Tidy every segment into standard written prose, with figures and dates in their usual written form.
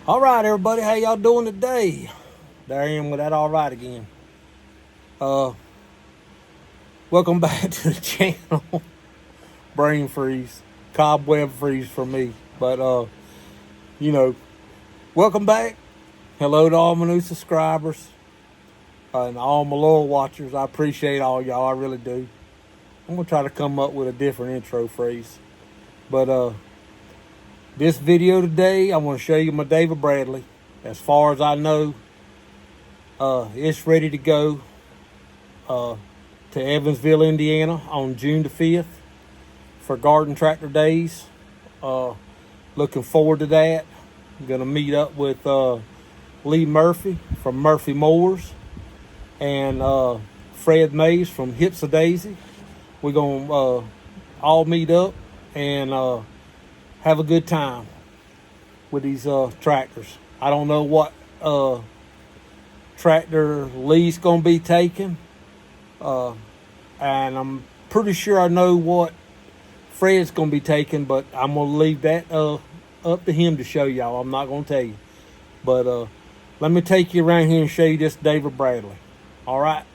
All right, everybody, how y'all doing today? There I am with that all right again. Welcome back to the channel. Brain freeze, cobweb freeze for me. But welcome back. Hello to all my new subscribers and all my loyal watchers. I appreciate all y'all. I really do. I'm gonna try to come up with a different intro phrase, but this video today, I want to show you my David Bradley. As far as I know, it's ready to go to Evansville, Indiana on June the 5th for Garden Tractor Days. Looking forward to that. I'm going to meet up with Lee Murphy from Murphy Mowers and Fred Mays from Hips of Daisy. We're going to all meet up and have a good time with these tractors. I don't know what tractor Lee's going to be taking. And I'm pretty sure I know what Fred's going to be taking, but I'm going to leave that up to him to show y'all. I'm not going to tell you. But let me take you around here and show you this David Bradley. All right.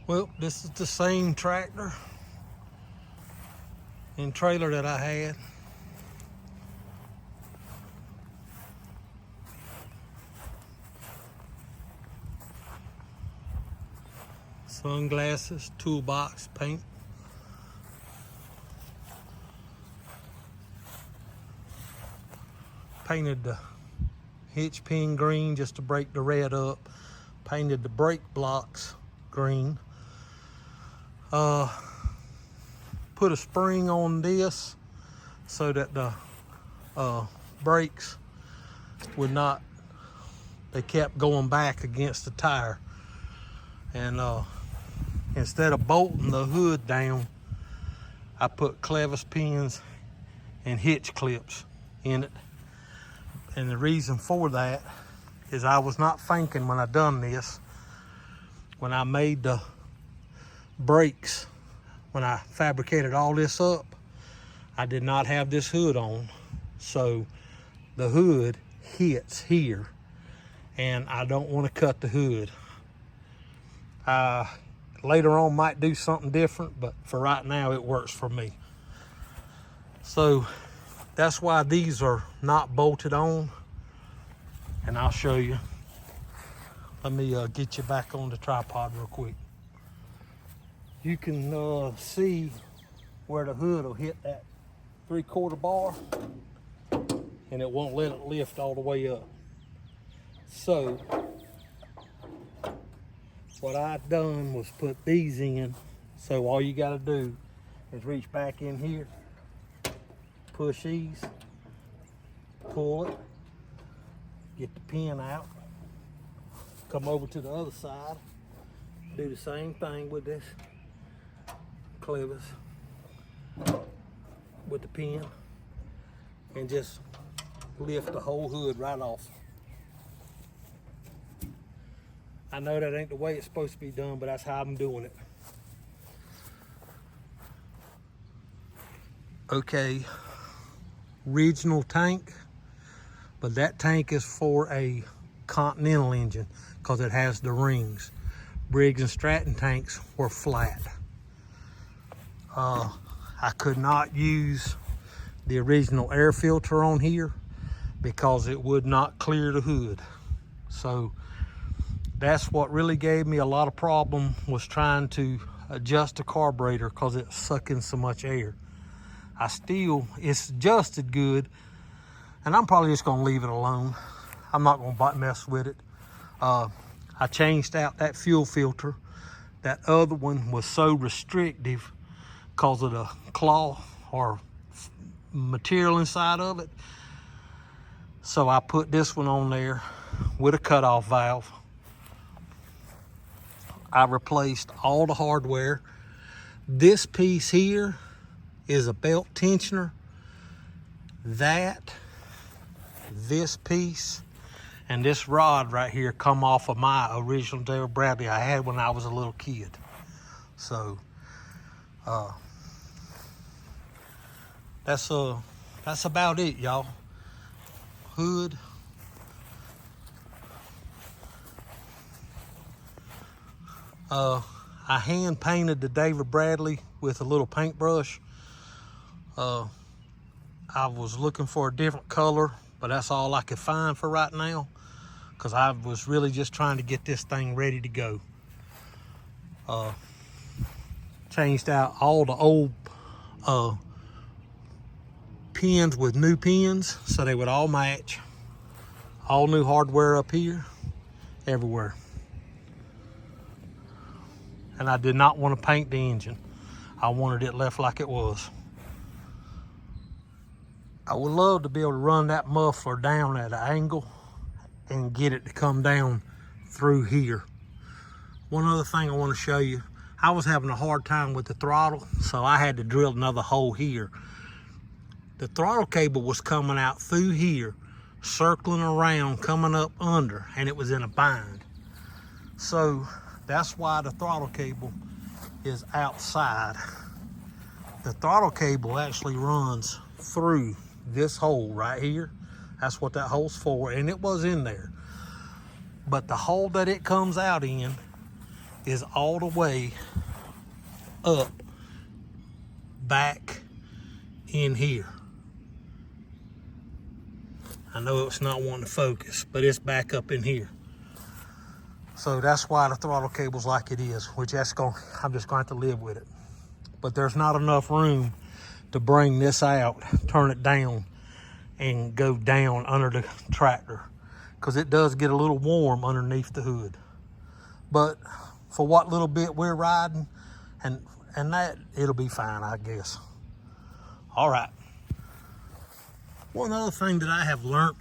Well, this is the same tractor and trailer that I had. Sunglasses, toolbox, paint. Painted the hitch pin green just to break the red up. Painted the brake blocks green. Put a spring on this so that the brakes would not, they kept going back against the tire. And instead of bolting the hood down, I put clevis pins and hitch clips in it. And the reason for that is I was not thinking when I done this, when I made the brakes, when I fabricated all this up, I did not have this hood on, so the hood hits here and I don't want to cut the hood. Later on might do something different, but for right now it works for me. So that's why these are not bolted on, and I'll show you. Let me get you back on the tripod real quick. You can see where the hood will hit that 3/4 bar and it won't let it lift all the way up. So what I've done was put these in, so all you got to do is reach back in here, push these, pull it, get the pin out, come over to the other side, do the same thing with this clevis with the pin, and just lift the whole hood right off. I know that ain't the way it's supposed to be done, but that's how I'm doing it. Okay, original tank, but that tank is for a Continental engine because it has the rings. Briggs and Stratton tanks were flat. I could not use the original air filter on here because it would not clear the hood. So that's what really gave me a lot of problem, was trying to adjust the carburetor because it's sucking so much air. it's adjusted good, and I'm probably just gonna leave it alone. I'm not gonna mess with it. I changed out that fuel filter. That other one was so restrictive because of the cloth or material inside of it. So I put this one on there with a cutoff valve. I replaced all the hardware. This piece here is a belt tensioner. This piece, and this rod right here come off of my original David Bradley I had when I was a little kid. So that's about it, y'all. Hood. I hand painted the David Bradley with a little paintbrush. I was looking for a different color, but that's all I could find for right now, because I was really just trying to get this thing ready to go. Changed out all the old pins with new pins so they would all match. All new hardware up here, everywhere. And I did not want to paint the engine. I wanted it left like it was. I would love to be able to run that muffler down at an angle and get it to come down through here. One other thing I want to show you, I was having a hard time with the throttle, so I had to drill another hole here. The throttle cable was coming out through here, circling around, coming up under, and it was in a bind. So that's why the throttle cable is outside. The throttle cable actually runs through this hole right here. That's what that hole's for, and it was in there. But the hole that it comes out in is all the way up back in here. I know it's not wanting to focus, but it's back up in here. So that's why the throttle cable's like it is, which I'm just going to have to live with it. But there's not enough room to bring this out, turn it down, and go down under the tractor, because it does get a little warm underneath the hood. But for what little bit we're riding, and that, it'll be fine, I guess. All right. One other thing that I have learned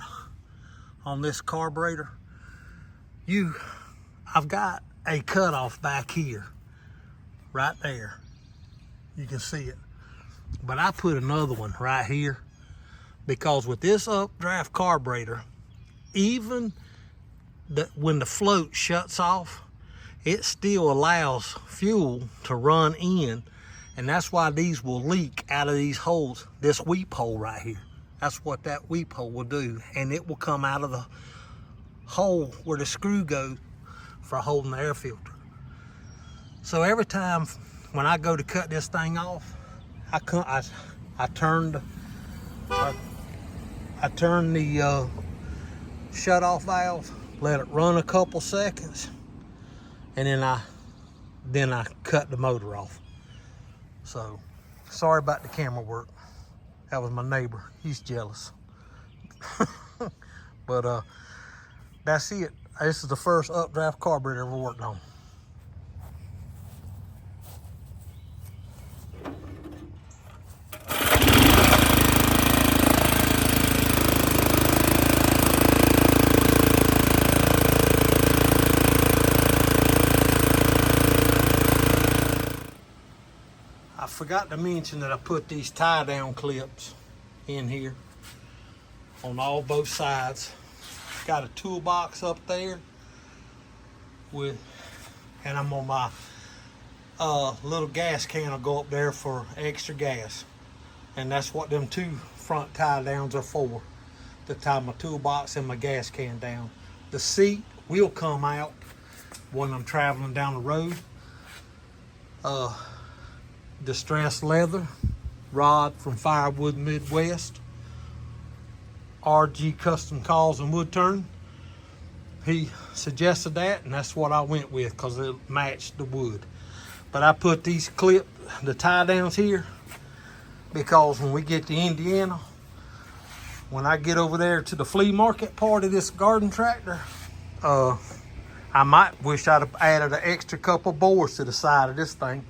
on this carburetor, I've got a cutoff back here, right there. You can see it. But I put another one right here, because with this updraft carburetor, even when the float shuts off, it still allows fuel to run in, and that's why these will leak out of these holes, this weep hole right here. That's what that weep hole will do, and it will come out of the hole where the screw goes for holding the air filter. So every time when I go to cut this thing off, I turn the shut off valve, let it run a couple seconds, and then I cut the motor off. So sorry about the camera work. That was my neighbor. He's jealous. But that's it. This is the first updraft carburetor I ever worked on. I forgot to mention that I put these tie-down clips in here on both sides. Got a toolbox up there and I'm on my little gas can will go up there for extra gas, and that's what them two front tie downs are for, to tie my toolbox and my gas can down. The seat will come out when I'm traveling down the road. Distressed leather, Rod from Firewood Midwest, RG Custom Calls and Wood Turn. He suggested that, and that's what I went with because it matched the wood. But I put these the tie downs here because when we get to Indiana, when I get over there to the flea market part of this garden tractor, I might wish I'd have added an extra couple boards to the side of this thing,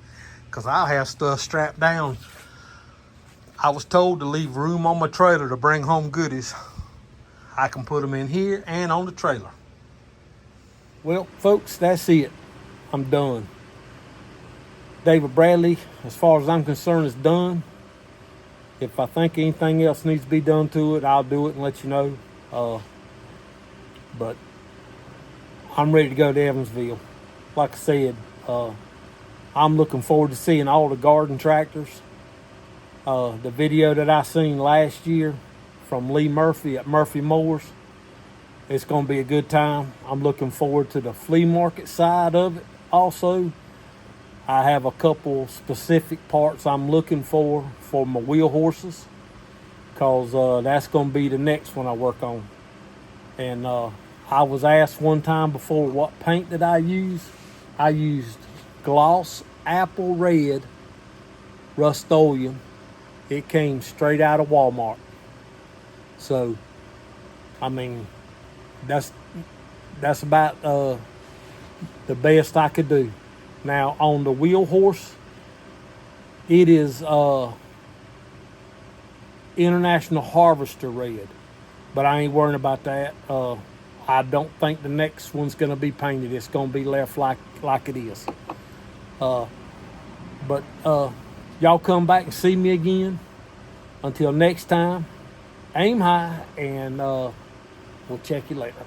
because I'll have stuff strapped down. I was told to leave room on my trailer to bring home goodies. I can put them in here and on the trailer. Well, folks, that's it. I'm done. David Bradley, as far as I'm concerned, is done. If I think anything else needs to be done to it, I'll do it and let you know. But I'm ready to go to Evansville. Like I said, I'm looking forward to seeing all the garden tractors. The video that I seen last year from Lee Murphy at Murphy Mowers, it's going to be a good time. I'm looking forward to the flea market side of it also. I have a couple specific parts I'm looking for my wheel horses, because that's going to be the next one I work on. And I was asked one time before what paint did I use. I used gloss apple red Rust-Oleum. It came straight out of Walmart. So, I mean, that's about the best I could do. Now, on the wheel horse, it is International Harvester red, but I ain't worrying about that. I don't think the next one's going to be painted. It's going to be left like it is. But y'all come back and see me again. Until next time, aim high, and we'll check you later.